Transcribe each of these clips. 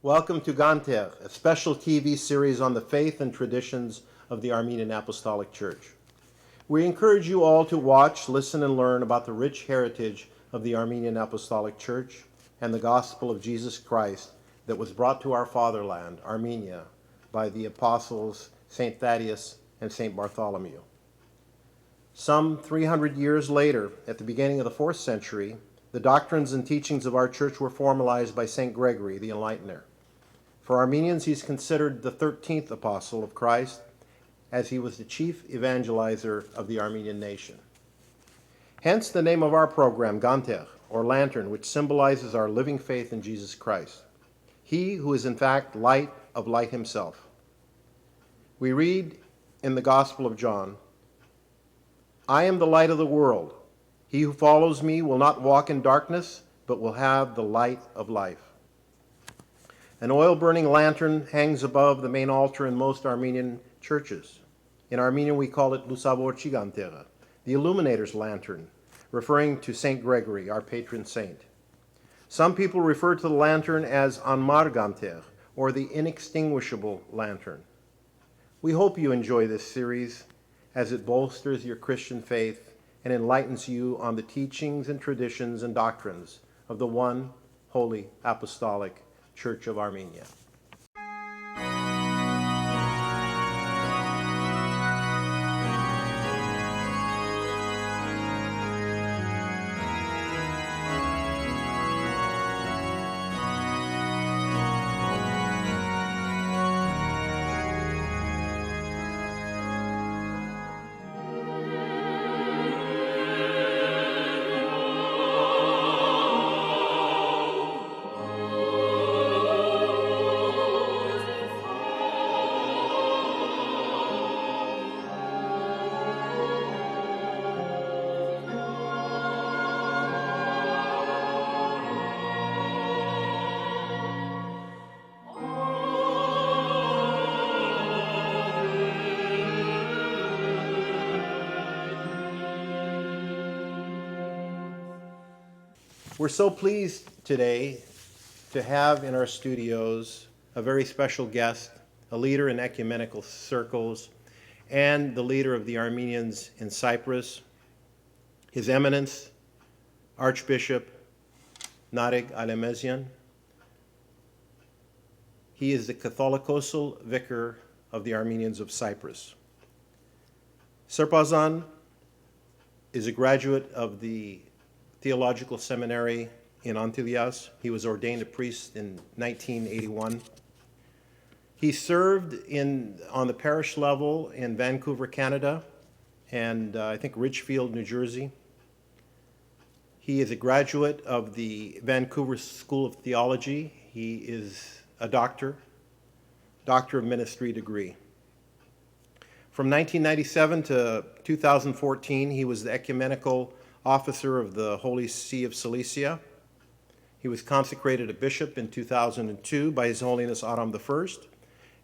Welcome to Gantegh, a special TV series on the faith and traditions of the Armenian Apostolic Church. We encourage you all to watch, listen, and learn about the rich heritage of the Armenian Apostolic Church and the gospel of Jesus Christ that was brought to our fatherland, Armenia, by the apostles St. Thaddeus and St. Bartholomew. Some 300 years later, at the beginning of the 4th century, the doctrines and teachings of our church were formalized by St. Gregory, the Enlightener. For Armenians, he's considered the 13th apostle of Christ, as he was the chief evangelizer of the Armenian nation. Hence the name of our program, Gantegh, or lantern, which symbolizes our living faith in Jesus Christ, he who is in fact light of light himself. We read in the Gospel of John, "I am the light of the world. He who follows me will not walk in darkness, but will have the light of life." An oil-burning lantern hangs above the main altar in most Armenian churches. In Armenian, we call it Lusavorchi Gantegh, the illuminator's lantern, referring to St. Gregory, our patron saint. Some people refer to the lantern as Anmar Gantegh, or the inextinguishable lantern. We hope you enjoy this series as it bolsters your Christian faith and enlightens you on the teachings and traditions and doctrines of the one holy apostolic Church of Armenia. We're so pleased today to have in our studios a very special guest, a leader in ecumenical circles, and the leader of the Armenians in Cyprus, His Eminence, Archbishop Gantegh Alemesian. He is the Catholicosal Vicar of the Armenians of Cyprus. Serpazan is a graduate of the Theological Seminary in Antilias. He was ordained a priest in 1981. He served on the parish level in Vancouver, Canada, and I think Ridgefield, New Jersey. He is a graduate of the Vancouver School of Theology. He is a Doctor of Ministry degree. From 1997 to 2014, he was the ecumenical officer of the Holy See of Cilicia. He was consecrated a bishop in 2002 by His Holiness Aram I,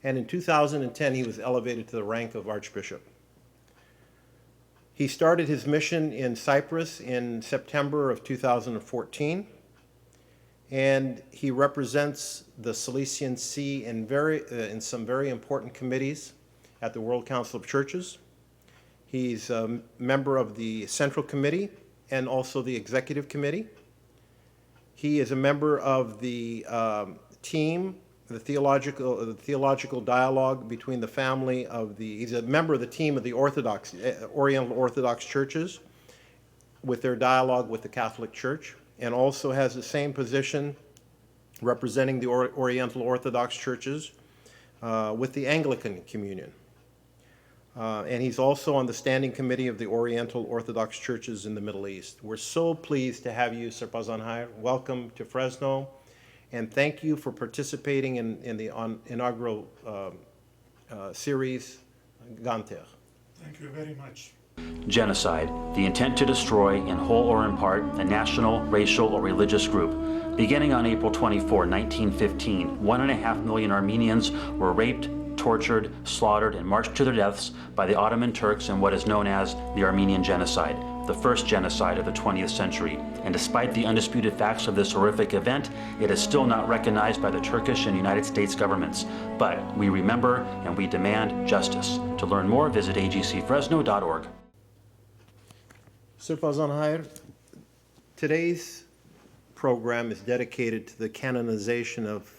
and in 2010 he was elevated to the rank of Archbishop. He started his mission in Cyprus in September of 2014, and he represents the Cilician See in some very important committees at the World Council of Churches. He's a member of the Central Committee and also the Executive Committee. He is a member of the team, the theological dialogue between the family of he's a member of the team of the Oriental Orthodox churches with their dialogue with the Catholic Church, and also has the same position representing the Oriental Orthodox churches with the Anglican Communion. And he's also on the standing committee of the Oriental Orthodox churches in the Middle East. We're so pleased to have you, Serpazan Hayr. Welcome to Fresno, and thank you for participating in the inaugural series, Gantegh. Thank you very much. Genocide, the intent to destroy, in whole or in part, a national, racial, or religious group. Beginning on April 24, 1915, 1.5 million Armenians were raped, tortured, slaughtered, and marched to their deaths by the Ottoman Turks in what is known as the Armenian Genocide. the first genocide of the 20th century. And despite the undisputed facts of this horrific event, it is still not recognized by the Turkish and United States governments. But we remember and we demand justice. To learn more, visit agcfresno.org. Sir Fazan Hayr, today's program is dedicated to the canonization of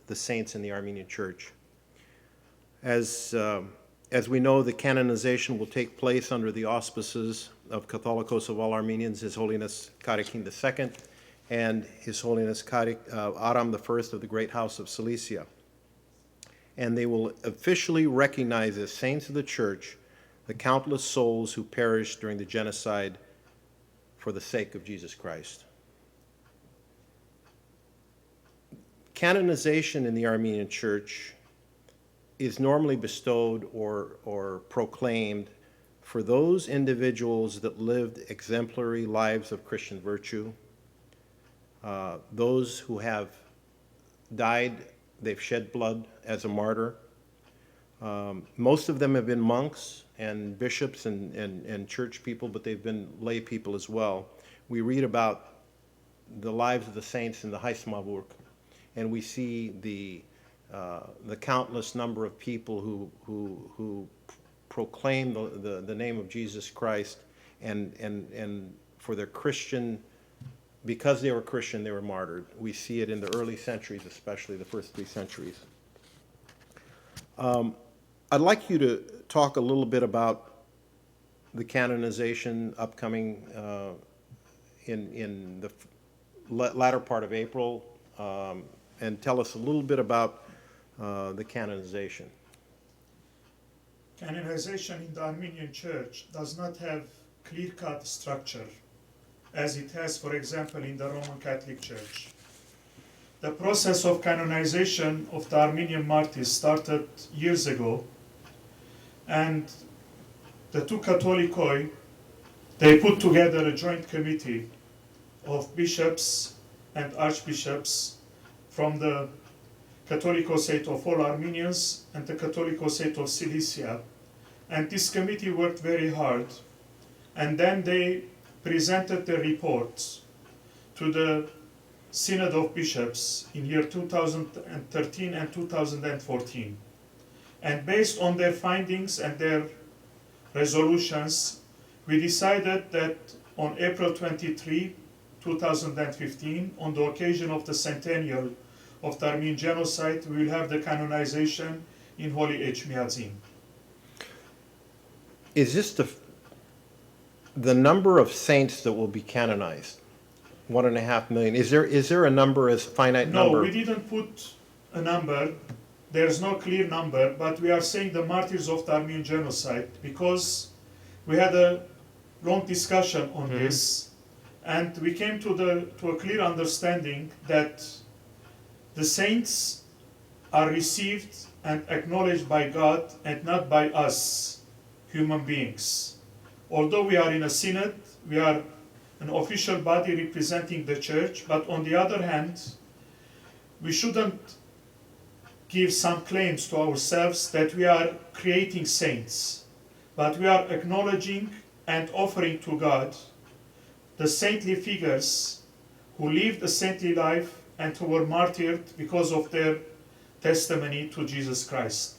the saints in the Armenian Church. As we know, the canonization will take place under the auspices of Catholicos of all Armenians, His Holiness Karakin II, and His Holiness Aram I of the Great House of Cilicia. And they will officially recognize as saints of the Church the countless souls who perished during the genocide for the sake of Jesus Christ. Canonization in the Armenian Church is normally bestowed or proclaimed for those individuals that lived exemplary lives of Christian virtue, those who have died, they've shed blood as a martyr. Most of them have been monks and bishops and church people, but they've been lay people as well. We read about the lives of the saints in the Heismaburg, and we see the countless number of people who proclaim the name of Jesus Christ, and for their Christian, because they were Christian, they were martyred. We see it in the early centuries, especially the first 3 centuries. I'd like you to talk a little bit about the canonization upcoming in the latter part of April, and tell us a little bit about the canonization. Canonization in the Armenian Church does not have clear-cut structure as it has, for example, in the Roman Catholic Church. The process of canonization of the Armenian martyrs started years ago, and the two Catholicoi, they put together a joint committee of bishops and archbishops from the Catholicosate of all Armenians and the Catholicosate of Cilicia. And this committee worked very hard, and then they presented the reports to the Synod of Bishops in year 2013 and 2014. And based on their findings and their resolutions, we decided that on April 23, 2015, on the occasion of the centennial of the Armenian genocide, we will have the canonization in Holy Echmiadzin. Is this the number of saints that will be canonized? 1.5 million. Is there a number, as finite number? No, we didn't put a number. There's no clear number, but we are saying the martyrs of the Armenian genocide because we had a long discussion on this, and we came to a clear understanding that the saints are received and acknowledged by God and not by us, human beings. Although we are in a synod, we are an official body representing the church, but on the other hand, we shouldn't give some claims to ourselves that we are creating saints, but we are acknowledging and offering to God the saintly figures who lived a saintly life and who were martyred because of their testimony to Jesus Christ.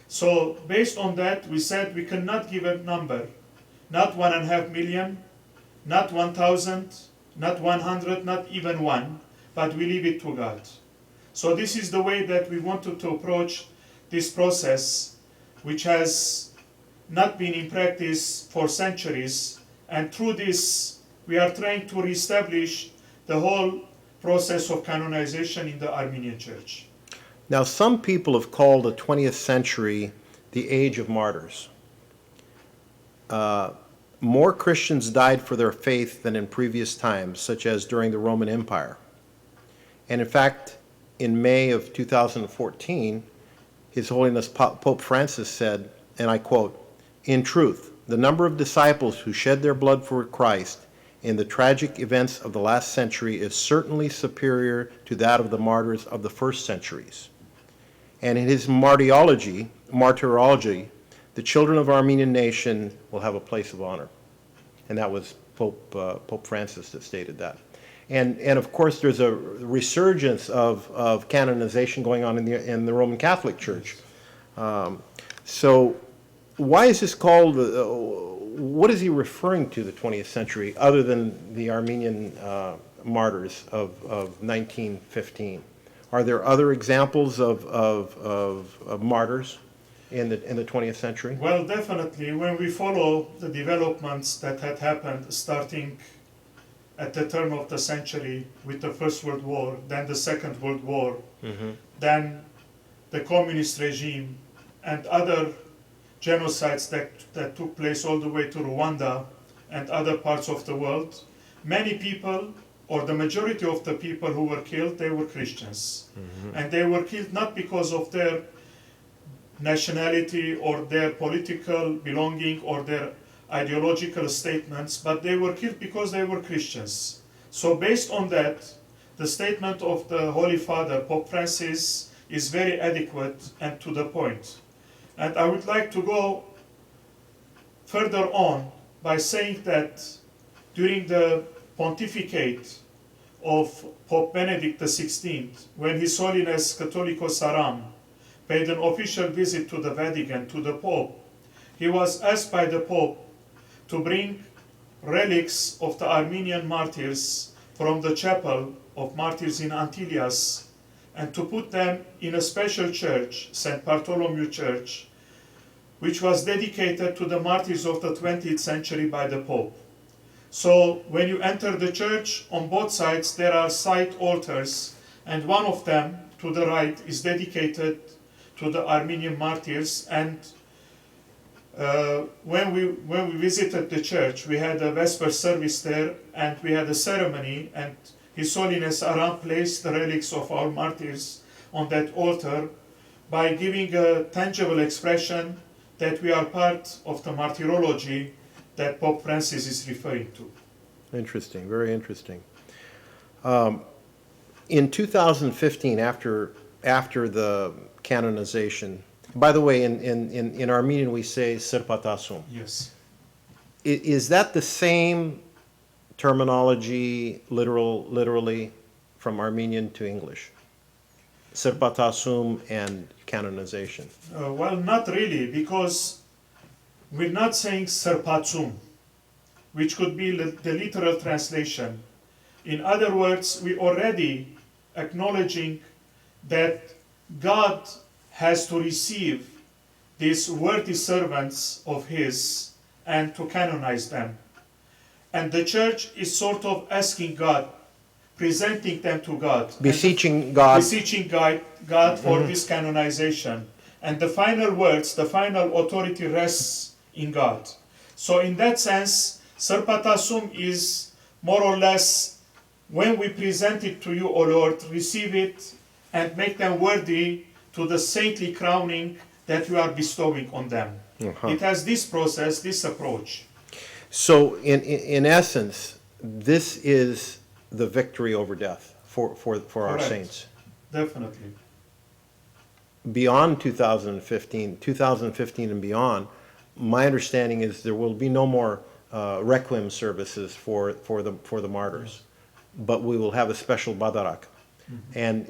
So based on that, we said we cannot give a number, not 1.5 million, not 1,000, not 100, not even 1, but we leave it to God. So this is the way that we wanted to approach this process, which has not been in practice for centuries, and through this we are trying to reestablish the whole process of canonization in the Armenian Church. Now, some people have called the 20th century the age of martyrs. More Christians died for their faith than in previous times, such as during the Roman Empire. And in fact, in May of 2014, His Holiness Pope Francis said, and I quote, "In truth, the number of disciples who shed their blood for Christ in the tragic events of the last century is certainly superior to that of the martyrs of the first centuries. And in his martyrology, the children of Armenian nation will have a place of honor." and that was Pope Francis that stated that. And of course, there's a resurgence of canonization going on in the Roman Catholic Church. So why is this called, what is he referring to, the 20th century, other than the Armenian martyrs of 1915? Are there other examples of martyrs in the 20th century? Well, definitely, when we follow the developments that had happened starting at the turn of the century with the First World War, then the Second World War, then the communist regime, and other genocides that took place all the way to Rwanda and other parts of the world, many people, or the majority of the people who were killed, they were Christians. And they were killed not because of their nationality or their political belonging or their ideological statements, but they were killed because they were Christians. So based on that, the statement of the Holy Father, Pope Francis, is very adequate and to the point. And I would like to go further on by saying that during the pontificate of Pope Benedict XVI, when His Holiness Catholicos Aram paid an official visit to the Vatican, to the Pope, he was asked by the Pope to bring relics of the Armenian martyrs from the chapel of martyrs in Antillas and to put them in a special church, St. Bartholomew Church, which was dedicated to the martyrs of the 20th century by the Pope. So when you enter the church, on both sides there are side altars, and one of them, to the right, is dedicated to the Armenian martyrs. And when we visited the church, we had a Vesper service there, and we had a ceremony, and His Holiness Aram placed the relics of our martyrs on that altar by giving a tangible expression that we are part of the martyrology that Pope Francis is referring to. Interesting, very interesting. In 2015, after the canonization, by the way, in Armenian we say Sirpatasum. Yes. Is that the same terminology literally from Armenian to English? Sirpatasum and canonization. Well, not really, because we're not saying Sirpatsum, which could be the literal translation. In other words, we already acknowledging that God has to receive these worthy servants of His and to canonize them. And the church is sort of asking God, presenting them to God. Beseeching God. Beseeching God for this canonization. And the final words, the final authority rests in God. So in that sense, Sirpatasum is more or less, when we present it to you, O Lord, receive it and make them worthy to the saintly crowning that you are bestowing on them. It has this process, this approach. So in essence, this is the victory over death for our Correct. saints. Definitely. Beyond 2015 and beyond, my understanding is there will be no more requiem services for the martyrs, but we will have a special badarak, and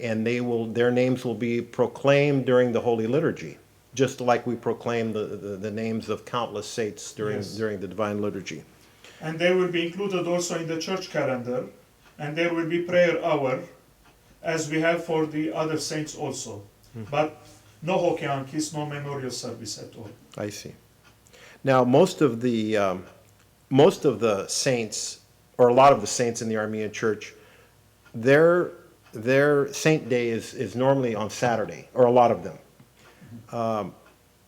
their names will be proclaimed during the Holy Liturgy, just like we proclaim the names of countless saints during the Divine Liturgy. And they will be included also in the church calendar, and there will be prayer hour, as we have for the other saints also. But no hokeankis, no memorial service at all. I see. Now, most of the saints, or a lot of the saints in the Armenian Church, their saint day is normally on Saturday, or a lot of them.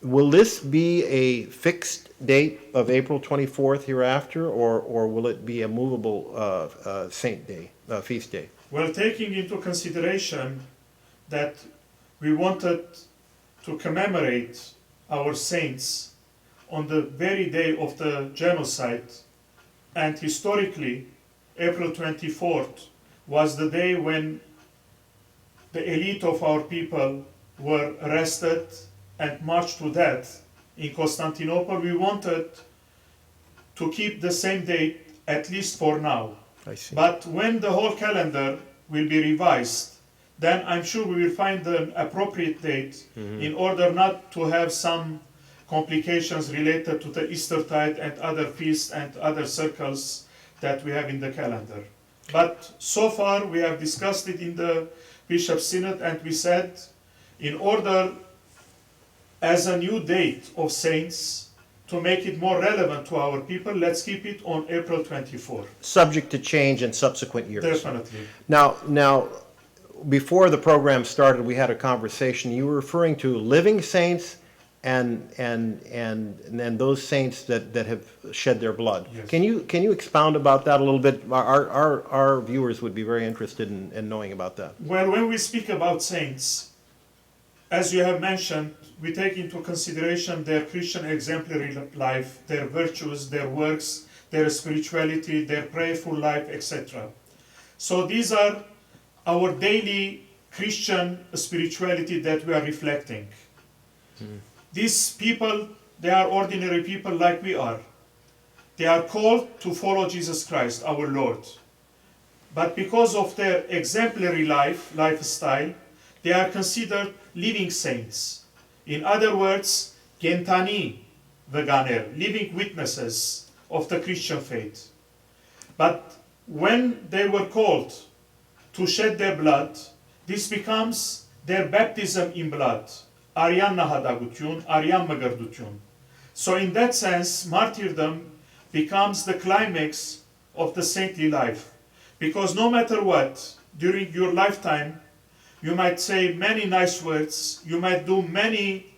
Will this be a fixed date of April 24th hereafter, or will it be a movable saint day, feast day? Well, taking into consideration that we wanted to commemorate our saints on the very day of the genocide, and historically, April 24th was the day when the elite of our people were arrested and marched to death in Constantinople. We wanted to keep the same date, at least for now. I see. But when the whole calendar will be revised, then I'm sure we will find an appropriate date in order not to have some complications related to the Eastertide and other feasts and other circles that we have in the calendar. But so far we have discussed it in the Bishop's Synod, and we said, in order as a new date of saints to make it more relevant to our people, let's keep it on April 24. Subject to change in subsequent years. Definitely. Now, before the program started, we had a conversation. You were referring to living saints and those saints that have shed their blood. Yes. Can you expound about that a little bit? Our viewers would be very interested in knowing about that. Well, when we speak about saints, as you have mentioned, we take into consideration their Christian exemplary life, their virtues, their works, their spirituality, their prayerful life, etc. So these are our daily Christian spirituality that we are reflecting. These people, they are ordinary people like we are. They are called to follow Jesus Christ, our Lord. But because of their exemplary lifestyle, they are considered living saints. In other words, Gantegh, living witnesses of the Christian faith. But when they were called to shed their blood, this becomes their baptism in blood. Aryan nahadagutun, Aryan magardutun. So in that sense, martyrdom becomes the climax of the saintly life. Because no matter what, during your lifetime, you might say many nice words, you might do many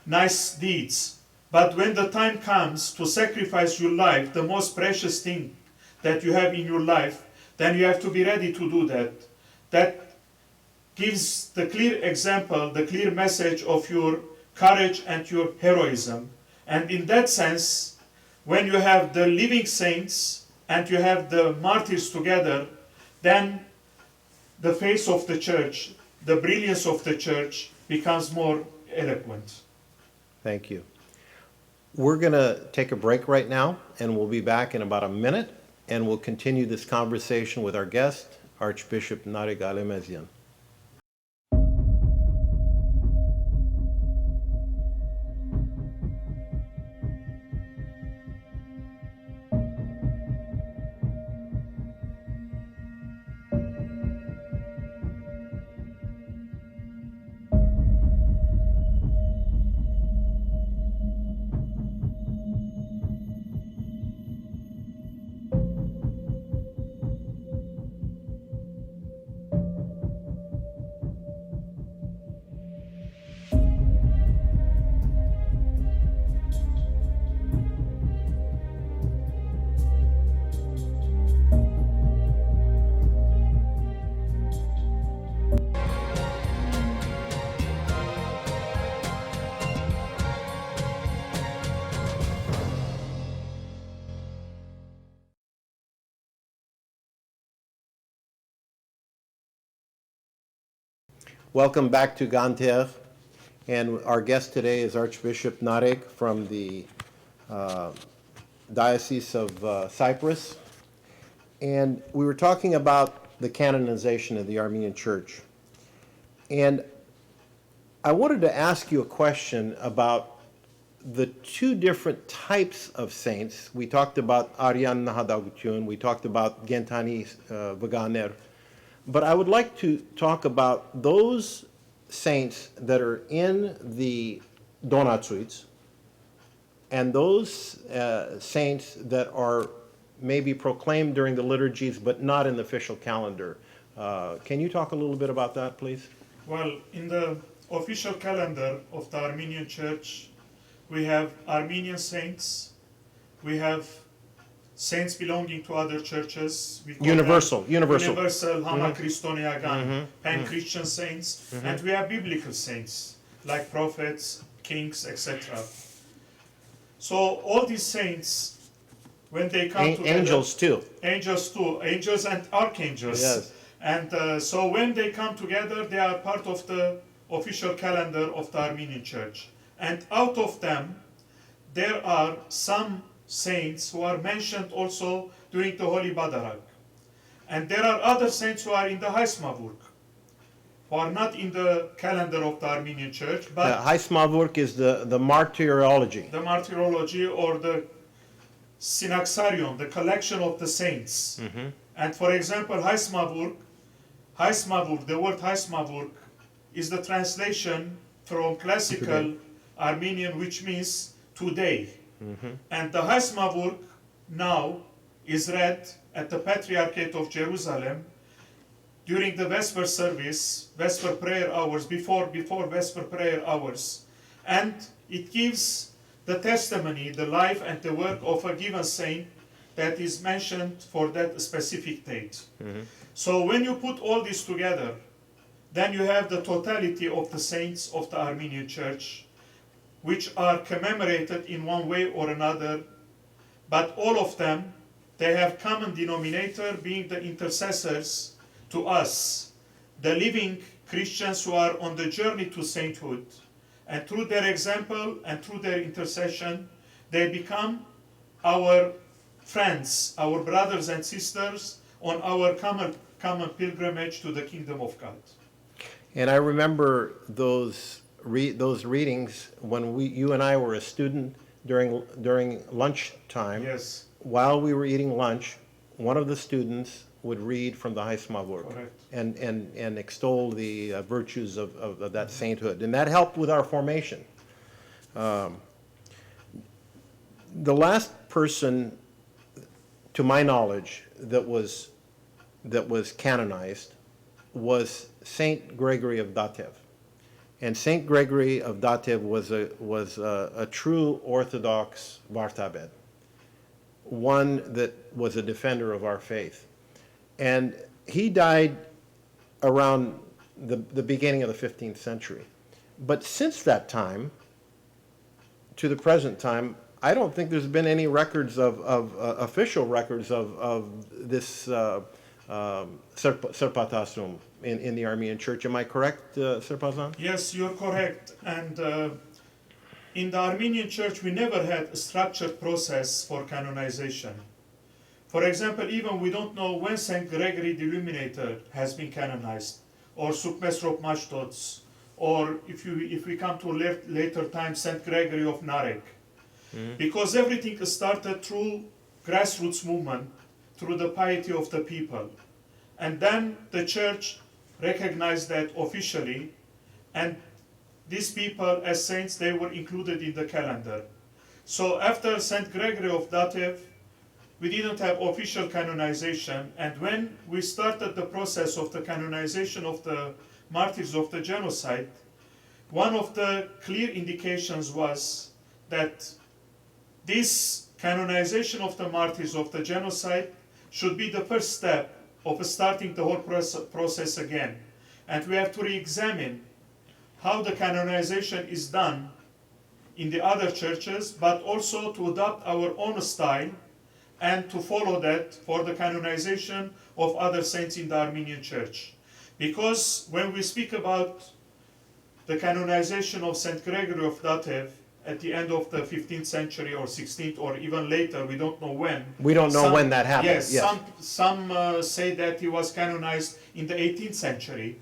nice deeds, but when the time comes to sacrifice your life, the most precious thing that you have in your life, then you have to be ready to do that. That gives the clear example, the clear message of your courage and your heroism. And in that sense, when you have the living saints and you have the martyrs together, then the face of the church, the brilliance of the church becomes more eloquent. Thank you. We're going to take a break right now, and we'll be back in about a minute, and we'll continue this conversation with our guest, Archbishop Narek Alemezyan. Welcome back to Gantegh, and our guest today is Archbishop Narek from the Diocese of Cyprus. And we were talking about the canonization of the Armenian Church. And I wanted to ask you a question about the two different types of saints. We talked about Aryan Nahadagutun, we talked about Gantegh Vaganer. But I would like to talk about those saints that are in the Donatsuits and those saints that are maybe proclaimed during the liturgies but not in the official calendar. Can you talk a little bit about that, please? Well, in the official calendar of the Armenian Church, we have Armenian saints, we have saints belonging to other churches. We call Universal. Hama Christoniagan, pan-Christian saints, and we have biblical saints, like prophets, kings, etc. So all these saints, when they come together... Angels too. Angels and archangels. Yes. And so when they come together, they are part of the official calendar of the Armenian Church. And out of them, there are some saints who are mentioned also during the Holy Badarak. And there are other saints who are in the Haismavurk, who are not in the calendar of the Armenian Church, but Haismavurk is the martyrology. the martyrology or the synaxarion, the collection of the saints. And for example, Haismavurk, the word Haismavurk is the translation from classical Armenian, which means today. And the Haismavurk now is read at the Patriarchate of Jerusalem during the Vesper service, Vesper prayer hours, before Vesper prayer hours. And it gives the testimony, the life and the work of a given saint that is mentioned for that specific date. So when you put all this together, then you have the totality of the saints of the Armenian Church, which are commemorated in one way or another, but all of them, they have common denominator being the intercessors to us, the living Christians who are on the journey to sainthood. And through their example and through their intercession, they become our friends, our brothers and sisters on our common pilgrimage to the kingdom of God. And I remember those readings when you and I were a student during lunchtime. Yes, While we were eating lunch, one of the students would read from the Haismavurk correct. and extol the virtues of that sainthood. And that helped with our formation. The last person, to my knowledge, that was canonized was Saint Gregory of Gantegh. And Saint Gregory of Gantegh was a true Orthodox Vartabed, one that was a defender of our faith. And he died around the beginning of the 15th century. But since that time, to the present time, I don't think there's been any records of official records of this Serpatasum in the Armenian Church. Am I correct, Serpazan? Yes, you're correct. And in the Armenian Church, we never had a structured process for canonization. For example, even we don't know when Saint Gregory the Illuminator has been canonized, or Sukmesrop Mashtots, or if we come to later time, Saint Gregory of Narek. Because everything started through grassroots movement, through the piety of the people. And then the church recognized that officially, and these people as saints, they were included in the calendar. So after Saint Gregory of Gantegh, we didn't have official canonization, and when we started the process of the canonization of the martyrs of the genocide, one of the clear indications was that this canonization of the martyrs of the genocide should be the first step of starting the whole process again. And we have to re-examine how the canonization is done in the other churches, but also to adopt our own style and to follow that for the canonization of other saints in the Armenian Church. Because when we speak about the canonization of Saint Gregory of Gantegh at the end of the 15th century or 16th or even later, we don't know when. We don't know when that happened. Yes, some say that he was canonized in the 18th century.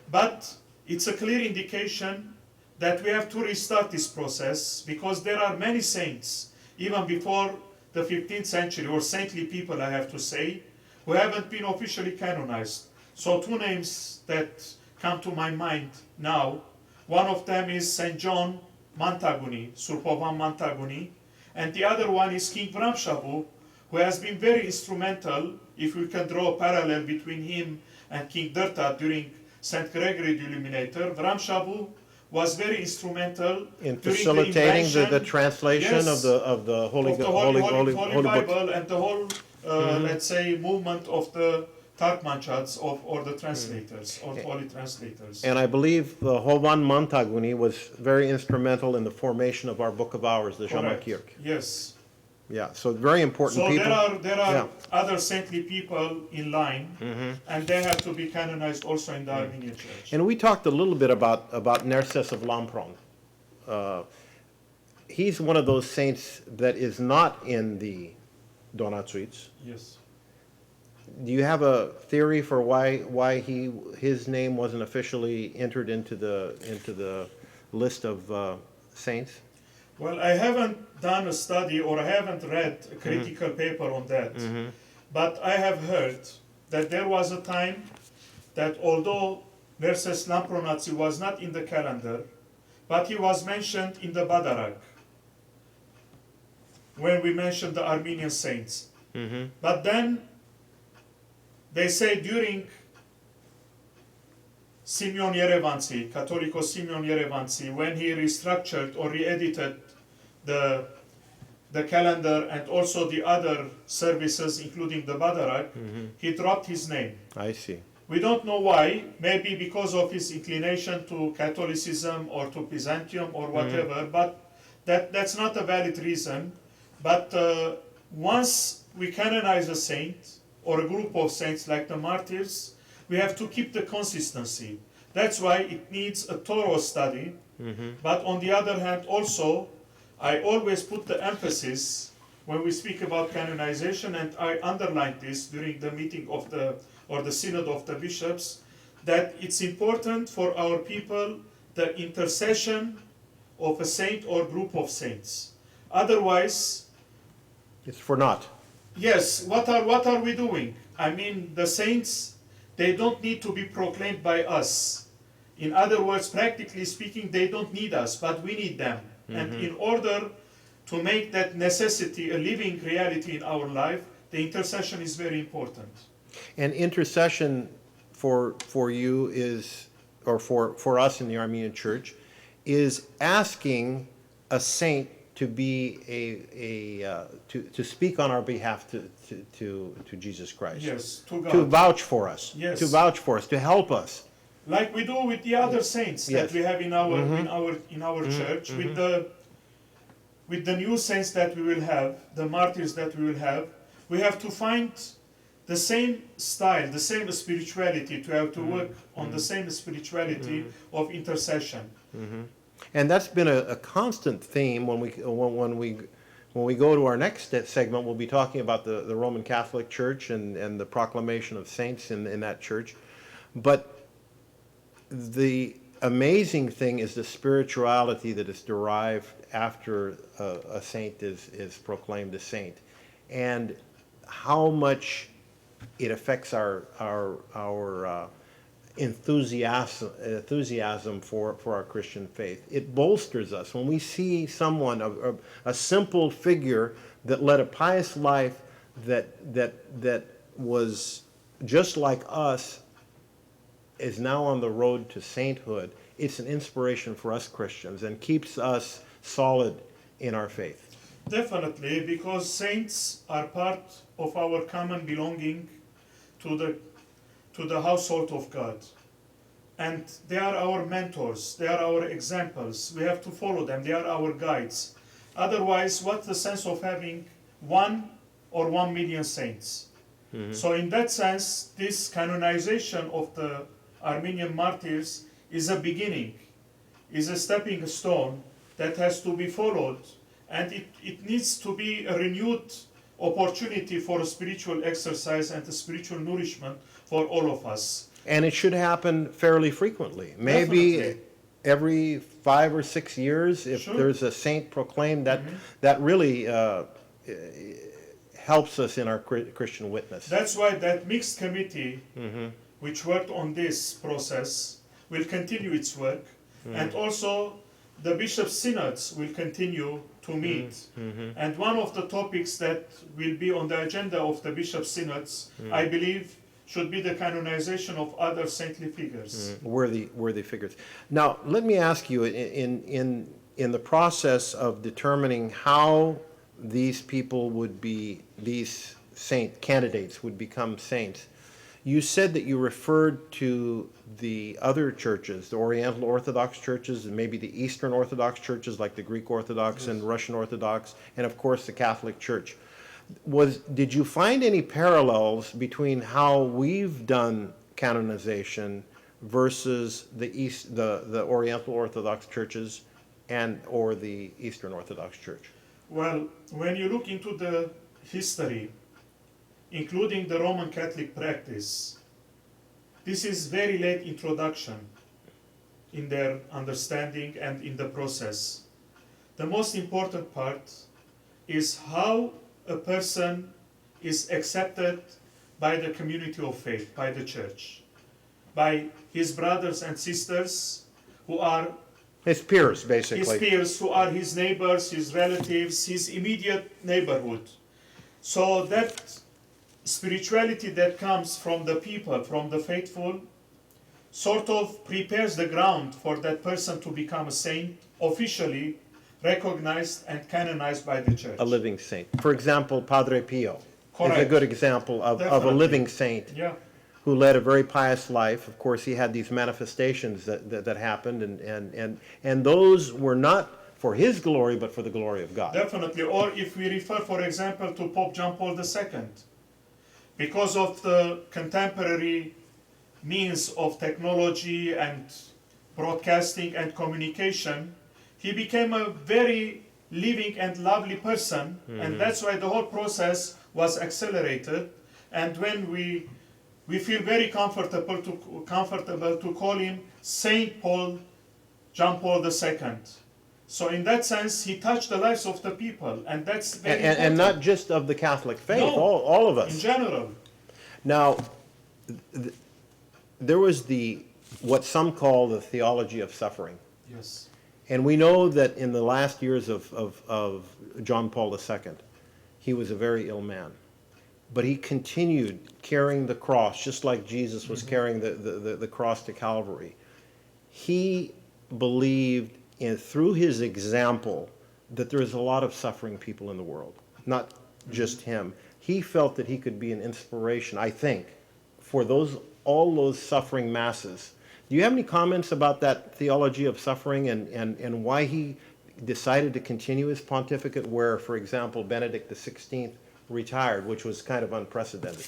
But it's a clear indication that we have to restart this process, because there are many saints, even before the 15th century, or saintly people, I have to say, who haven't been officially canonized. So two names that come to my mind now, one of them is Saint John Mantaguni, Surpovan Mantaguni, and the other one is King Vramshabu, who has been very instrumental, if we can draw a parallel between him and King Dirta during Saint Gregory the Illuminator. Vramshabu was very instrumental In facilitating the translation yes, of the Holy Bible and the whole, let's say, movement of the Tarkmanchats or the translators, or holy translators. And I believe the Hovan Mantaguni was very instrumental in the formation of our Book of Hours, the Correct. Jamakirk. Yes. Yeah, so very important So people. there are Yeah. other saintly people in line, and they have to be canonized also in the Armenian Church. And we talked a little bit about Nerses of Lampron. he's one of those saints that is not in the Donatsuits. Yes. Do you have a theory for why his name wasn't officially entered into the list of saints? Well, I haven't done a study or I haven't read a critical paper on that, but I have heard that there was a time that although Nerses Lampronaci was not in the calendar, but he was mentioned in the Badarak when we mentioned the Armenian saints. But then they say during Simeon Yerevanci, Catholico Simeon Yerevanci, when he restructured or re-edited the calendar and also the other services, including the Badarak, he dropped his name. I see. We don't know why, maybe because of his inclination to Catholicism or to Byzantium or whatever, but that's not a valid reason. But once we canonize a saint or a group of saints like the martyrs, we have to keep the consistency. That's why it needs a thorough study. But on the other hand, also, I always put the emphasis when we speak about canonization, and I underlined this during the meeting of the Synod of the Bishops, that it's important for our people the intercession of a saint or group of saints. Otherwise, It's for naught. yes, what are we doing? I mean, the saints, they don't need to be proclaimed by us. In other words, practically speaking, they don't need us, but we need them. And in order to make that necessity a living reality in our life, the intercession is very important. And intercession for you is, or for us in the Armenian Church, is asking a saint to be to speak on our behalf to Jesus Christ. Yes, to God. To vouch for us. Yes. To vouch for us, to help us. Like we do with the other saints Yes. that we have in our church, with the new saints that we will have, the martyrs that we will have, we have to find the same style, the same spirituality, to have to work on the same spirituality of intercession. And that's been a constant theme when we go to our next segment. We'll be talking about the Roman Catholic Church and the proclamation of saints in that church. But the amazing thing is the spirituality that is derived after a saint is proclaimed a saint, and how much it affects our enthusiasm for our Christian faith. It bolsters us when we see someone, a simple figure that led a pious life, that was just like us, is now on the road to sainthood. It's an inspiration for us Christians and keeps us solid in our faith. Definitely, because saints are part of our common belonging to the household of God. And they are our mentors, they are our examples. We have to follow them, they are our guides. Otherwise, what's the sense of having 1 or 1 million saints? So in that sense, this canonization of the Armenian martyrs is a beginning, is a stepping stone that has to be followed, and it needs to be a renewed opportunity for a spiritual exercise and a spiritual nourishment for all of us. And it should happen fairly frequently. Maybe Definitely. every 5 or 6 years, if Sure. there's a saint proclaimed, that really helps us in our Christian witness. That's why that mixed committee, which worked on this process, will continue its work, and also the bishop synods will continue to meet. And one of the topics that will be on the agenda of the bishop synods, I believe, should be the canonization of other saintly figures. Worthy figures. Now, let me ask you, in the process of determining how these people would be, these saint candidates would become saints, you said that you referred to the other churches, the Oriental Orthodox churches, and maybe the Eastern Orthodox churches like the Greek Orthodox and Russian Orthodox, and of course the Catholic Church. Did you find any parallels between how we've done canonization versus the Oriental Orthodox churches and or the Eastern Orthodox Church? Well, when you look into the history, including the Roman Catholic practice, this is very late introduction in their understanding and in the process. The most important part is how a person is accepted by the community of faith, by the church, by his brothers and sisters who are His peers, basically. his peers, who are his neighbors, his relatives, his immediate neighborhood. So that spirituality that comes from the people, from the faithful, sort of prepares the ground for that person to become a saint, officially recognized and canonized by the church. A living saint. For example, Padre Pio is a Correct. good example of a Definitely. living saint Yeah, who led a very pious life. Of course, he had these manifestations that happened, and those were not for his glory, but for the glory of God. definitely. Or if we refer, for example, to Pope John Paul II, because of the contemporary means of technology and broadcasting and communication, he became a very living and lovely person, and that's why the whole process was accelerated. And when we feel very comfortable to call him Saint Paul John Paul II. So in that sense, he touched the lives of the people, and that's very And important. not just of the Catholic faith, No, all of in us. general. Now, there was what some call the theology of suffering. Yes. And we know that in the last years of John Paul II, he was a very ill man. But he continued carrying the cross, just like Jesus was carrying the cross to Calvary. He believed through his example that there is a lot of suffering people in the world, not just him. He felt that he could be an inspiration, I think, for all those suffering masses. Do you have any comments about that theology of suffering and why he decided to continue his pontificate where, for example, Benedict XVI retired, which was kind of unprecedented?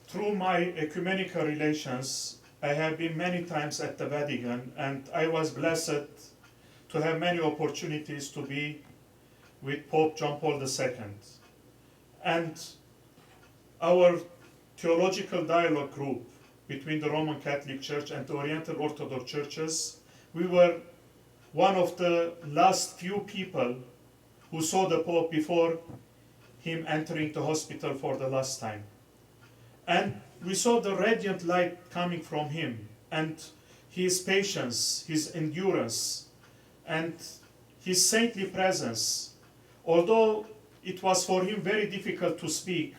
Through my ecumenical relations, I have been many times at the Vatican, and I was blessed to have many opportunities to be with Pope John Paul II. And our theological dialogue group between the Roman Catholic Church and the Oriental Orthodox churches, we were one of the last few people who saw the Pope before him entering the hospital for the last time. And we saw the radiant light coming from him, and his patience, his endurance, and his saintly presence. Although it was for him very difficult to speak,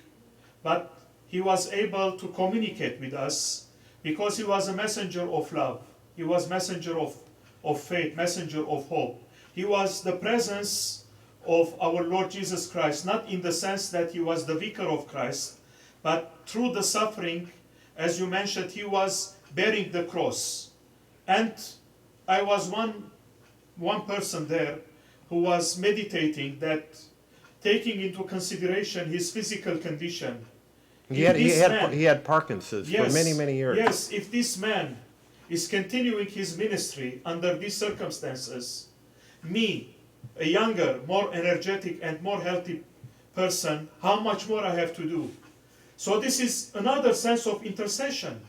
but he was able to communicate with us because he was a messenger of love. He was messenger of faith, messenger of hope. He was the presence of our Lord Jesus Christ, not in the sense that he was the vicar of Christ, but through the suffering, as you mentioned, he was bearing the cross. And I was one person there who was meditating that, taking into consideration his physical condition. He had Parkinson's for many years. Yes, if this man is continuing his ministry under these circumstances, me, a younger, more energetic and more healthy person, how much more I have to do? So this is another sense of intercession.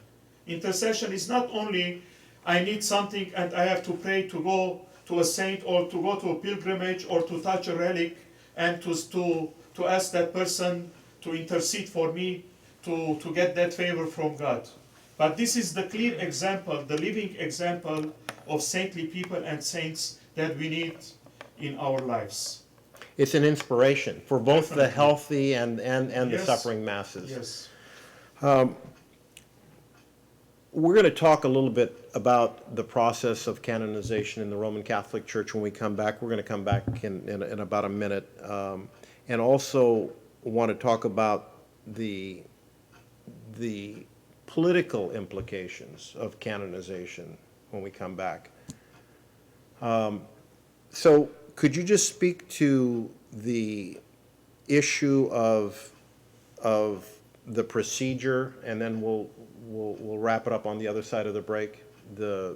Intercession is not only I need something and I have to pray to go to a saint or to go to a pilgrimage or to touch a relic and to ask that person to intercede for me to get that favor from God. But this is the clear example, the living example of saintly people and saints that we need in our lives. It's an inspiration for both the Definitely. healthy and the Yes. suffering masses. Yes. We're going to talk a little bit about the process of canonization in the Roman Catholic Church when we come back. We're going to come back in about a minute. And also want to talk about the political implications of canonization when we come back. So could you just speak to the issue of the procedure, and then we'll wrap it up on the other side of the break, the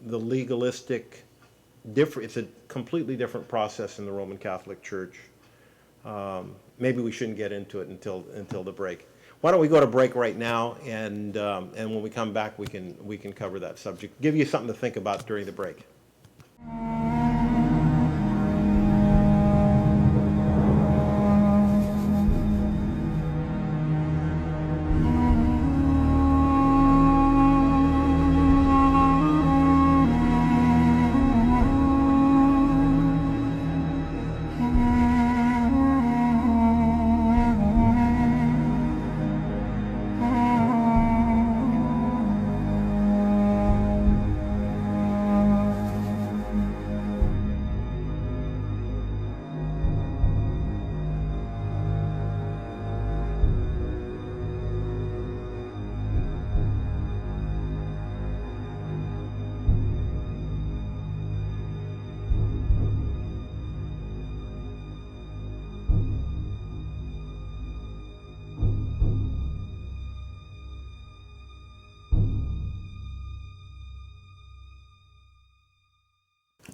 legalistic different. It's a completely different process in the Roman Catholic Church. Maybe we shouldn't get into it until the break. Why don't we go to break right now, and when we come back, we can cover that subject. Give you something to think about during the break.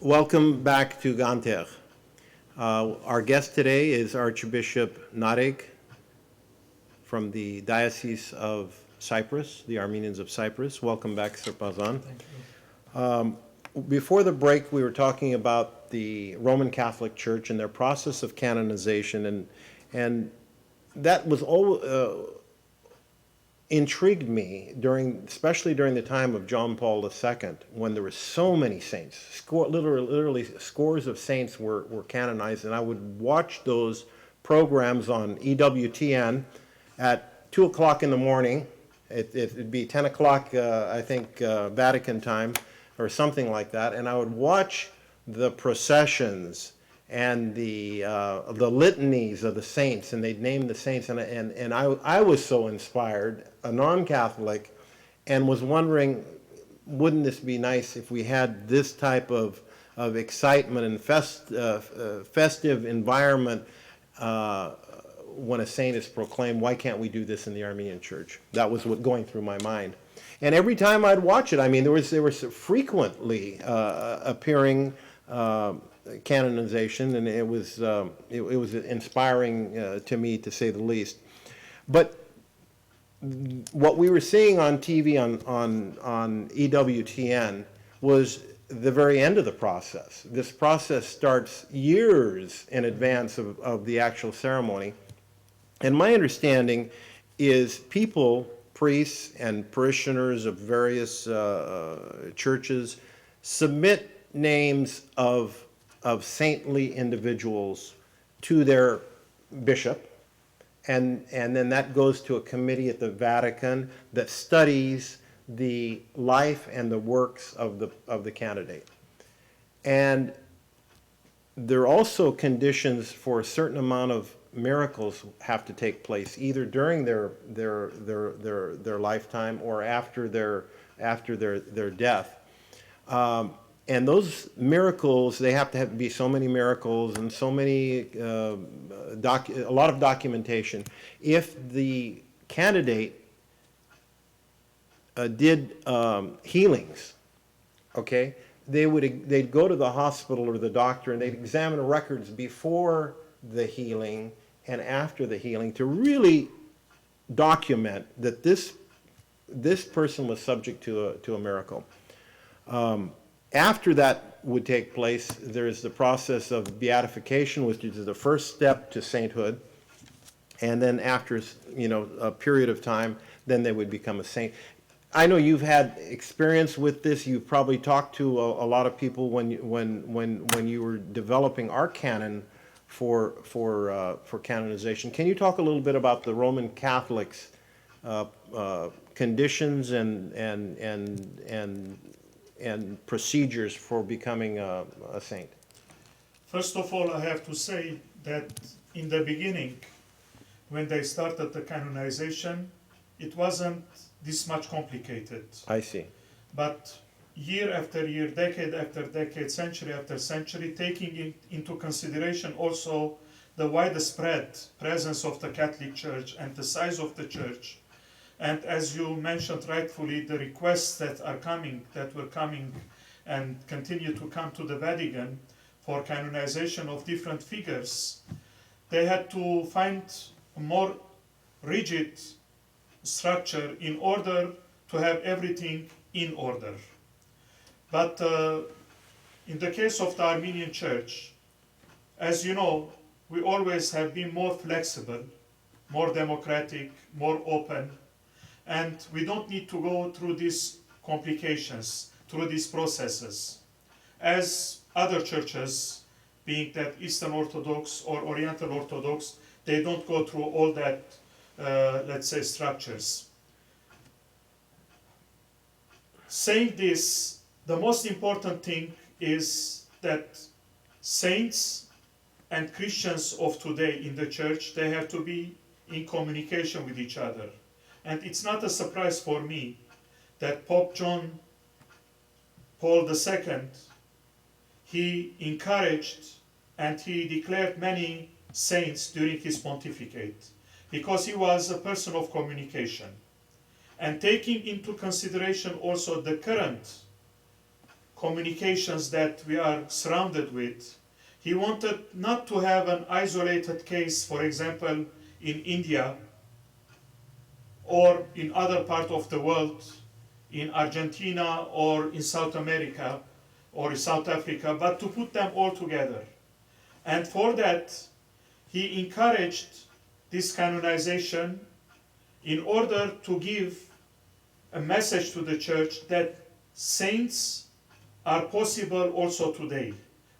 Welcome back to Gantegh. Our guest today is Archbishop Gantegh from the Diocese of Cyprus, the Armenians of Cyprus. Welcome back, Sir Pazan. Thank you. Before the break, we were talking about the Roman Catholic Church and their process of canonization, and that was all intrigued me especially during the time of John Paul II, when there were so many saints. Literally scores of saints were canonized, and I would watch those programs on EWTN at 2 o'clock in the morning. It'd be 10 o'clock, I think, Vatican time, or something like that, and I would watch the processions and the litanies of the saints, and they'd name the saints, and I was so inspired, a non-Catholic, and was wondering, wouldn't this be nice if we had this type of excitement and festive environment when a saint is proclaimed? Why can't we do this in the Armenian Church? That was what going through my mind. And every time I'd watch it, I mean, there were frequently appearing canonization, and it was inspiring to me, to say the least. But what we were seeing on TV on EWTN was the very end of the process. This process starts years in advance of the actual ceremony, and my understanding is people, priests and parishioners of various churches, submit names of saintly individuals to their bishop, and then that goes to a committee at the Vatican that studies the life and the works of the candidate. And there are also conditions for a certain amount of miracles have to take place, either during their lifetime or after their death. And those miracles, they have to be so many miracles and so many, a lot of documentation. If the candidate did healings, okay, they'd go to the hospital or the doctor, and they'd examine records before the healing and after the healing to really document that this person was subject to a miracle. After that would take place, there's the process of beatification, which is the first step to sainthood. And then after, a period of time, then they would become a saint. I know you've had experience with this. You've probably talked to a lot of people when you were developing our canon for canonization. Can you talk a little bit about the Roman Catholics' conditions and procedures for becoming a saint? First of all, I have to say that in the beginning, when they started the canonization, it wasn't this much complicated. I see. But year after year, decade after decade, century after century, taking into consideration also the widespread presence of the Catholic Church and the size of the Church, and as you mentioned rightfully, the requests that were coming and continue to come to the Vatican for canonization of different figures, they had to find a more rigid structure in order to have everything in order. But in the case of the Armenian Church, as you know, we always have been more flexible, more democratic, more open, and we don't need to go through these complications, through these processes, as other churches, being that Eastern Orthodox or Oriental Orthodox, they don't go through all that, let's say, structures. Saying this, the most important thing is that saints and Christians of today in the church, they have to be in communication with each other. And it's not a surprise for me that Pope John Paul II, he encouraged and he declared many saints during his pontificate, because he was a person of communication. And taking into consideration also the current communications that we are surrounded with, he wanted not to have an isolated case, for example, in India or in other parts of the world, in Argentina or in South America or in South Africa, but to put them all together. And for that, he encouraged this canonization in order to give a message to the church that saints are possible also today.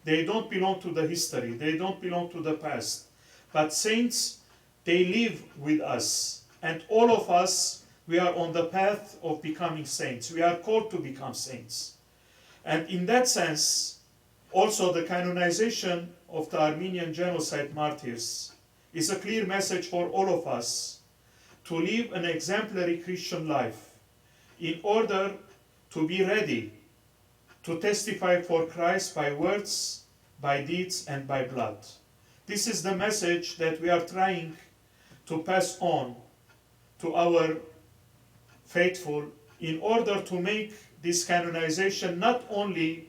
They don't belong to the history, they don't belong to the past, but saints, they live with us, and all of us, we are on the path of becoming saints. We are called to become saints. And in that sense, also the canonization of the Armenian genocide martyrs is a clear message for all of us to live an exemplary Christian life in order to be ready to testify for Christ by words, by deeds, and by blood. This is the message that we are trying to pass on to our faithful in order to make this canonization not only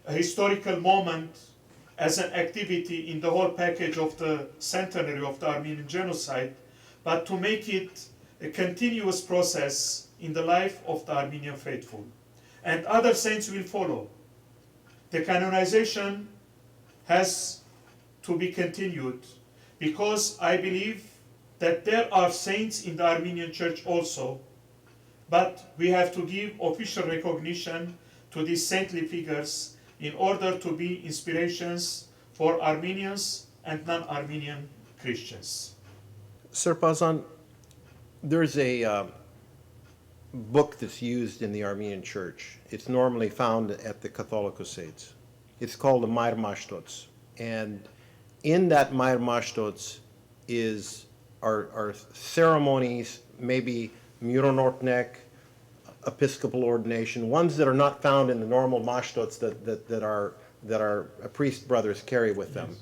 a historical moment as an activity in the whole package of the centenary of the Armenian genocide, but to make it a continuous process in the life of the Armenian faithful. And other saints will follow. The canonization has to be continued, because I believe that there are saints in the Armenian Church also, but we have to give official recognition to these saintly figures in order to be inspirations for Armenians and non-Armenian Christians. Sir Pazan, there's a book that's used in the Armenian Church. It's normally found at the Catholicos. It's called the Mair Mashtots. And in that Mair Mashtots are ceremonies, maybe Muronortnek, Episcopal ordination, ones that are not found in the normal mashtots that our priest brothers carry with them.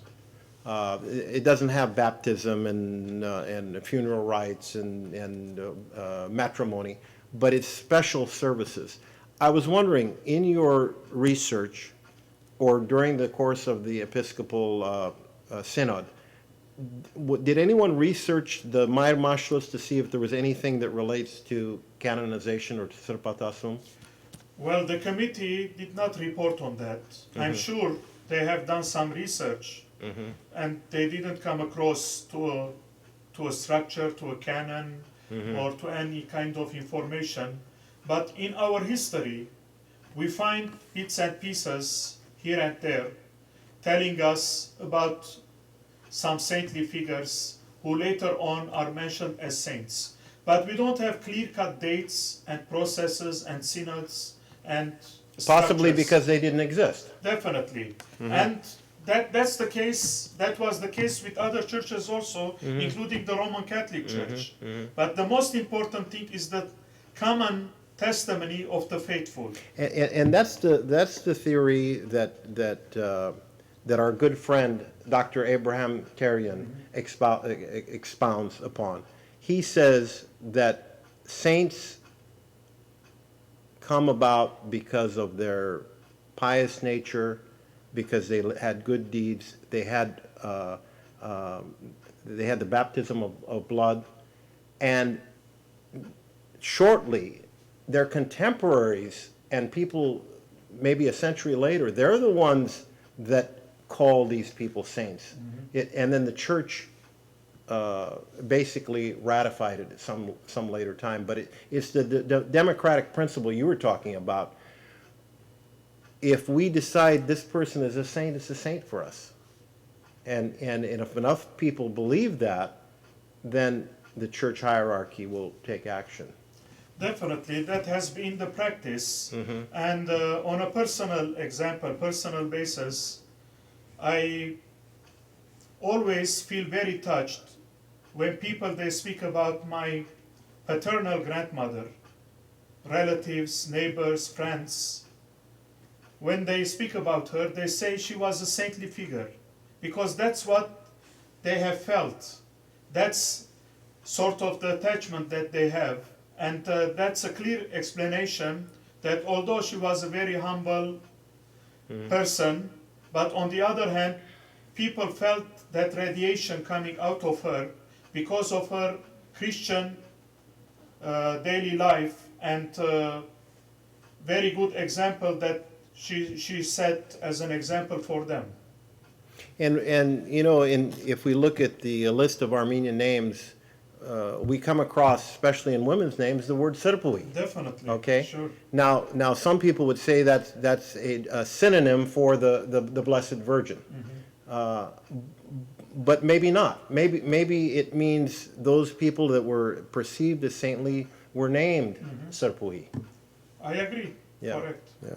It doesn't have baptism and funeral rites and matrimony, but it's special services. I was wondering, in your research or during the course of the Episcopal Synod, did anyone research the Mair Mashtos to see if there was anything that relates to canonization or to Sirpatasum? Well, the committee did not report on that. I'm sure they have done some research, and they didn't come across to a structure, to a canon, or to any kind of information. But in our history, we find bits and pieces here and there telling us about some saintly figures who later on are mentioned as saints. But we don't have clear-cut dates and processes and synods and Possibly structures. because they didn't exist. Definitely. And that's the case. That was the case with other churches also, including the Roman Catholic Church. But the most important thing is the common testimony of the faithful. And that's the theory that our good friend Dr. Abraham Tarian expounds upon. He says that saints come about because of their pious nature, because they had good deeds. They had the baptism of blood, and shortly, their contemporaries and people maybe a century later, they're the ones that call these people saints. And then the church basically ratified it at some later time. But it's the democratic principle you were talking about. If we decide this person is a saint, it's a saint for us. And if enough people believe that, then the church hierarchy will take action. Definitely, that has been the practice. And on a personal basis, I always feel very touched when they speak about my paternal grandmother, relatives, neighbors, friends. When they speak about her, they say she was a saintly figure, because that's what they have felt. That's sort of the attachment that they have. And that's a clear explanation that although she was a very humble person, but on the other hand, people felt that radiation coming out of her because of her Christian daily life, and very good example that she set as an example for them. And you know, if we look at the list of Armenian names, we come across, especially in women's names, the word Sırpui. Definitely. Okay. Sure. Now some people would say that's a synonym for the Blessed Virgin, but maybe not. Maybe it means those people that were perceived as saintly were named Sırpui. I agree. Yeah. Correct. Yeah.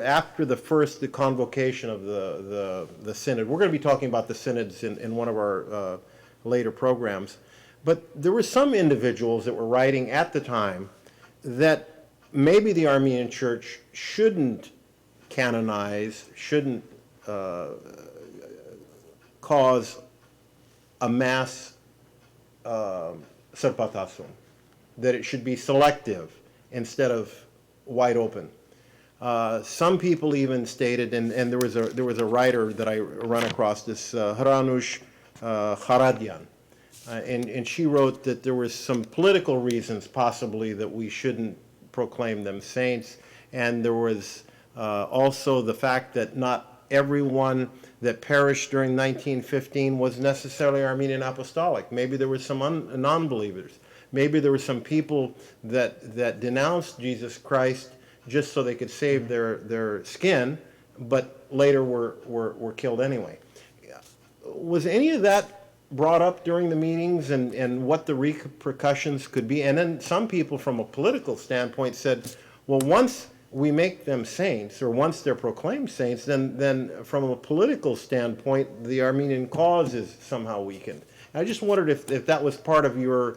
After the convocation of the synod, we're going to be talking about the synods in one of our later programs, but there were some individuals that were writing at the time that maybe the Armenian Church shouldn't canonize, shouldn't cause a mass sırpatasyon, that it should be selective instead of wide open. Some people even stated, and there was a writer that I run across, this Hranush Haradyan, and she wrote that there was some political reasons possibly that we shouldn't proclaim them saints, and there was also the fact that not everyone that perished during 1915 was necessarily Armenian Apostolic. Maybe there were some non-believers. Maybe there were some people that denounced Jesus Christ just so they could save their skin, but later were killed anyway. Was any of that brought up during the meetings, and what the repercussions could be? And then some people from a political standpoint said, well, once we make them saints, or once they're proclaimed saints, then from a political standpoint, the Armenian cause is somehow weakened. I just wondered if that was part of your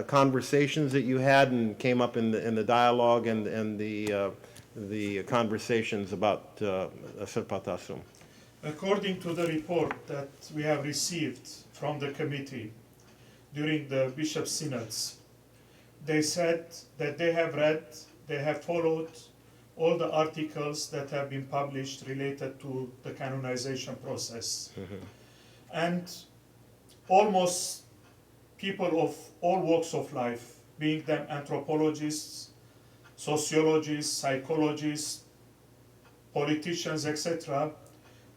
conversations that you had and came up in the dialogue and the conversations about Sırpatasyon. According to the report that we have received from the committee during the bishop synods, they said that they have read, they have followed all the articles that have been published related to the canonization process. And almost people of all walks of life, being them anthropologists, sociologists, psychologists, politicians, etc.,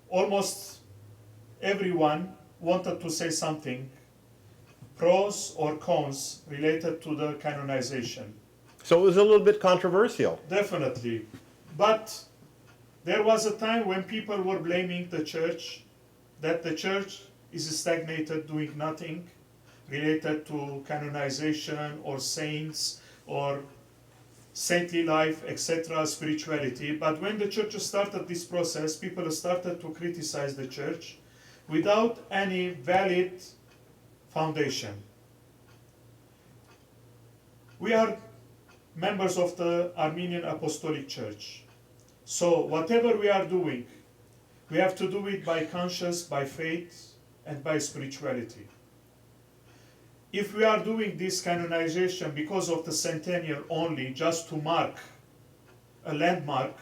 almost everyone wanted to say something, pros or cons, related to the canonization. So it was a little bit controversial. Definitely. But there was a time when people were blaming the church, that the church is stagnated, doing nothing related to canonization or saints or saintly life, etc., spirituality. But when the church started this process, people started to criticize the church without any valid foundation. We are members of the Armenian Apostolic Church. So whatever we are doing, we have to do it by conscience, by faith, and by spirituality. if we are doing this canonization because of the centennial only, just to mark a landmark,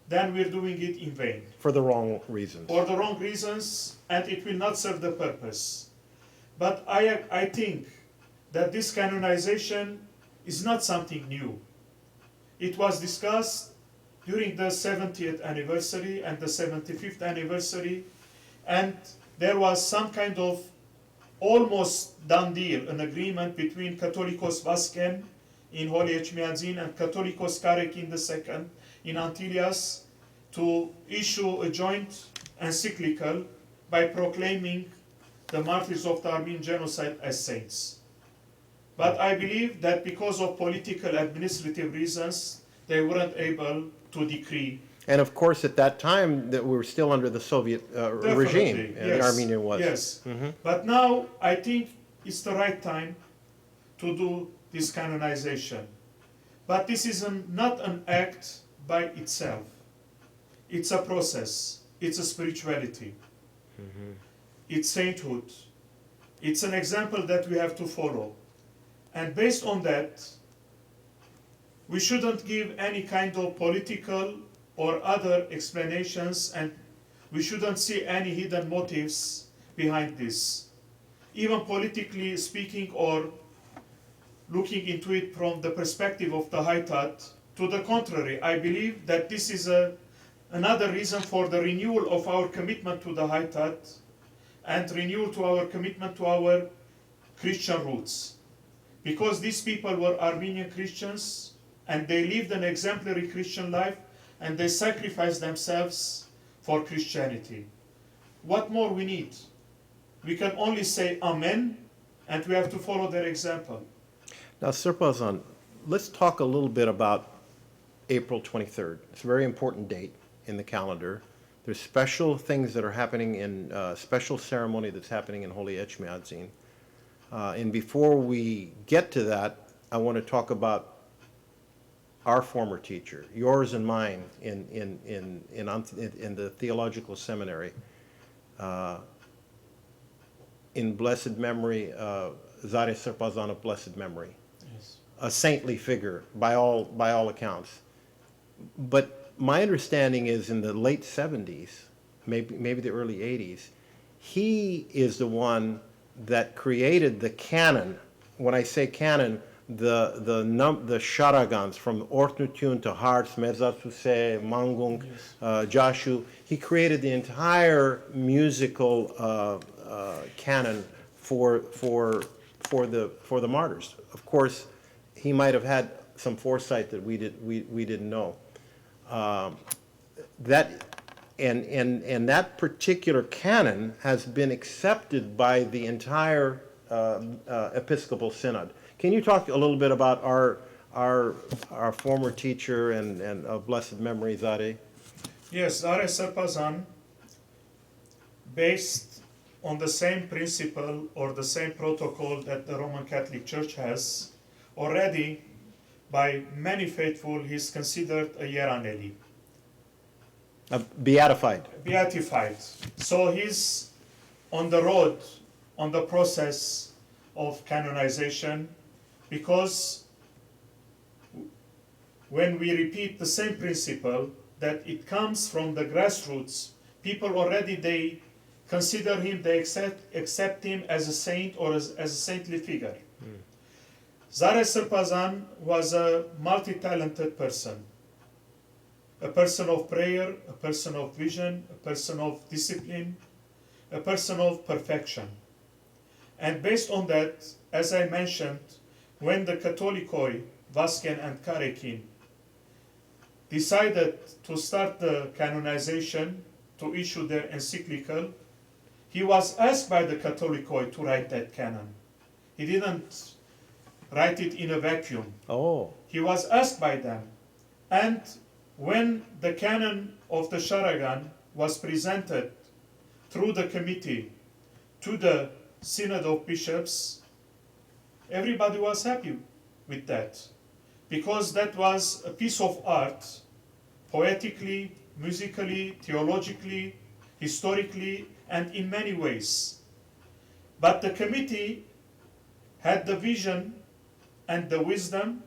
then we're doing it in vain. For the wrong reasons. For the wrong reasons, and it will not serve the purpose. But I think that this canonization is not something new. It was discussed during the 70th anniversary and the 75th anniversary, and there was some kind of almost done deal, an agreement between Catholicos Vasken in Holy Echmiadzin and Catholicos Carekin II in Antillas to issue a joint encyclical by proclaiming the martyrs of the Armenian genocide as saints. But I believe that because of political administrative reasons, they weren't able to decree. And of course, at that time, that we were still under the Soviet regime, Yes, the Armenian was. Yes, but now I think it's the right time to do this canonization. But this is not an act by itself. It's a process. It's a spirituality. It's sainthood. It's an example that we have to follow. And based on that, we shouldn't give any kind of political or other explanations, and we shouldn't see any hidden motives behind this, even politically speaking or looking into it from the perspective of the High Tat. To the contrary, I believe that this is another reason for the renewal of our commitment to the High Tat and renewal to our commitment to our Christian roots. Because these people were Armenian Christians and they lived an exemplary Christian life and they sacrificed themselves for Christianity. What more we need? We can only say Amen, and we have to follow their example. Now, Sirpazan, let's talk a little bit about April 23rd. It's a very important date in the calendar. There's special things that are happening in special ceremony that's happening in Holy Echmiadzin. And before we get to that, I want to talk about our former teacher, yours and mine, in the theological seminary. In blessed memory, Zare Sirpazan of blessed memory. Yes. A saintly figure by all accounts. But my understanding is in the late 70s, maybe the early 80s, he is the one that created the canon. When I say canon, the sharagans from Ortnutun to Harz, Mezatsuse, Mangung, Jashu. He created the entire musical canon for the martyrs. Of course, he might have had some foresight that we didn't know. And that particular canon has been accepted by the entire Episcopal Synod. Can you talk a little bit about our former teacher and of blessed memory, Zare? Yes, Zare Sirpazan, based on the same principle or the same protocol that the Roman Catholic Church has, already by many faithful, he is considered a Hieraneli. Beatified. Beatified. So he's on the road, on the process of canonization, because when we repeat the same principle, that it comes from the grassroots, people already, they consider him, they accept him as a saint or as a saintly figure. Zare Sirpazan was a multi-talented person. A person of prayer, a person of vision, a person of discipline, a person of perfection. And based on that, as I mentioned, when the Catholicoi, Vasken and Carekin, decided to start the canonization, to issue their encyclical, he was asked by the Catholicoi to write that canon. He didn't write it in a vacuum. Oh. He was asked by them. And when the canon of the Sharagan was presented through the committee to the Synod of Bishops, everybody was happy with that, because that was a piece of art, poetically, musically, theologically, historically, and in many ways. But the committee had the vision and the wisdom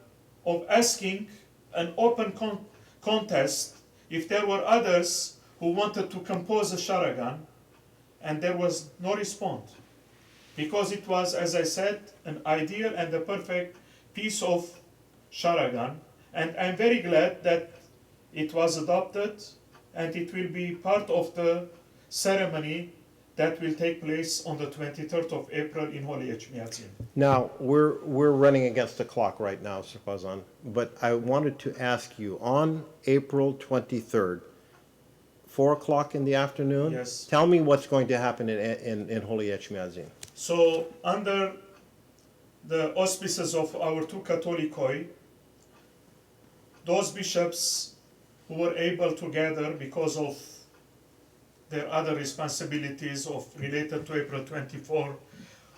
of asking an open contest if there were others who wanted to compose a sharagan, and there was no response. Because it was, as I said, an ideal and a perfect piece of sharagan, and I'm very glad that it was adopted and it will be part of the ceremony that will take place on the 23rd of April in Holy Echmiadzin. Now, we're running against the clock right now, Sir Fazan, but I wanted to ask you, on April 23rd, 4 o'clock in the afternoon? Yes. Tell me what's going to happen in Holy Echmiadzin. So, under the auspices of our two Catholicoi, those bishops who were able to gather because of their other responsibilities related to April 24,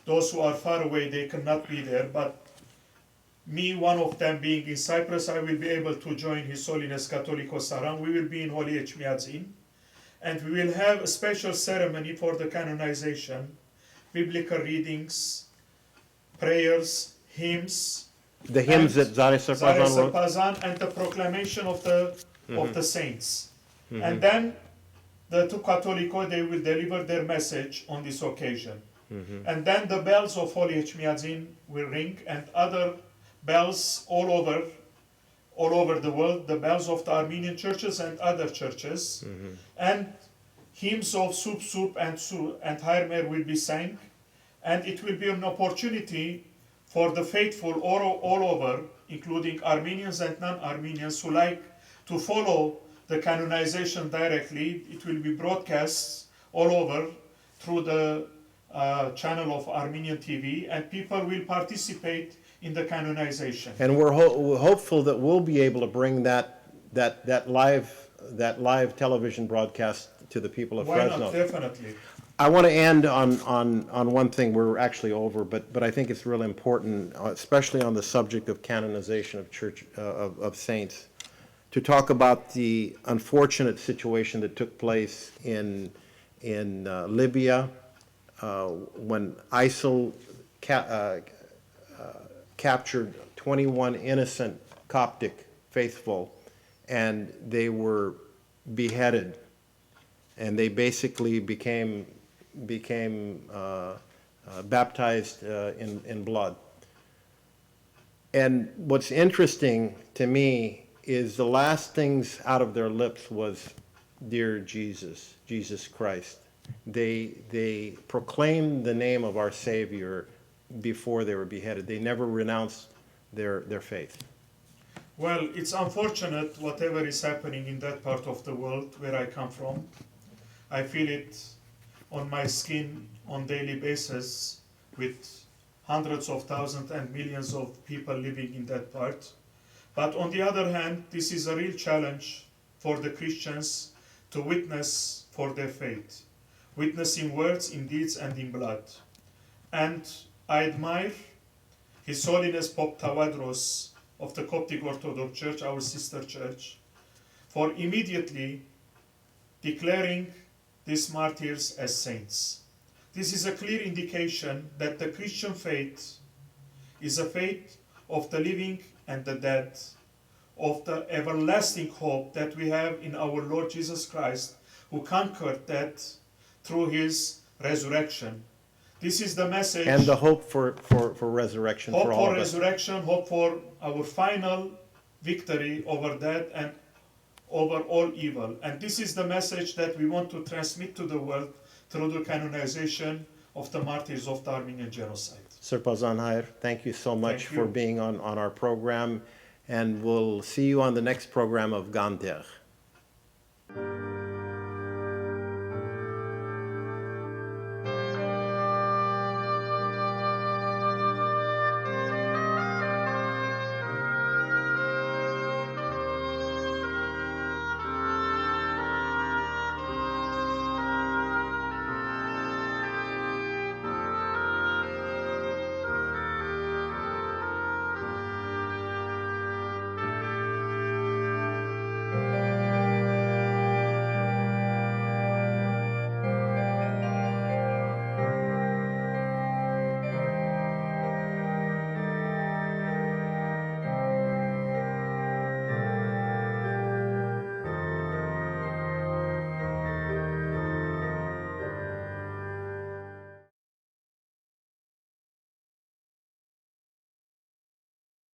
those who are far away, they cannot be there, but me, one of them being in Cyprus, I will be able to join His Holiness Catholicos Saran. We will be in Holy Echmiadzin, and we will have a special ceremony for the canonization, biblical readings, prayers, hymns. The hymns that Zare Sir Fazan wrote? Sarpazan, and the proclamation of the saints. And then the two Catholicoi, they will deliver their message on this occasion. And then the bells of Holy Echmiadzin will ring, and other bells all over the world, the bells of the Armenian churches and other churches. And hymns of Sup and Hairmer will be sang, and it will be an opportunity for the faithful all over, including Armenians and non-Armenians who like to follow the canonization directly. It will be broadcast all over through the channel of Armenian TV, and people will participate in the canonization. And we're hopeful that we'll be able to bring that live television broadcast to the people of Why Fresno. not? Definitely. I want to end on one thing. We're actually over, but I think it's really important, especially on the subject of canonization of church of saints, to talk about the unfortunate situation that took place in Libya when ISIL captured 21 innocent Coptic faithful, and they were beheaded, and they basically became baptized in blood. And what's interesting to me is the last things out of their lips was, "Dear Jesus, Jesus Christ." They proclaimed the name of our Savior before they were beheaded. They never renounced their faith. Well, it's unfortunate whatever is happening in that part of the world where I come from. I feel it on my skin on daily basis with hundreds of thousands and millions of people living in that part. But on the other hand, this is a real challenge for the Christians to witness for their faith. Witness in words, in deeds, and in blood. And I admire His Holiness Pope Tawadros of the Coptic Orthodox Church, our sister church, for immediately declaring these martyrs as saints. This is a clear indication that the Christian faith is a faith of the living and the dead, of the everlasting hope that we have in our Lord Jesus Christ, who conquered death through His resurrection. This is the message. And the hope for resurrection for all of us. Hope for resurrection, hope for our final victory over death and over all evil. And this is the message that we want to transmit to the world through the canonization of the martyrs of the Armenian genocide. Sir Fazan Hair, thank you so much Thank you. for being on our program, and we'll see you on the next program of Gantegh.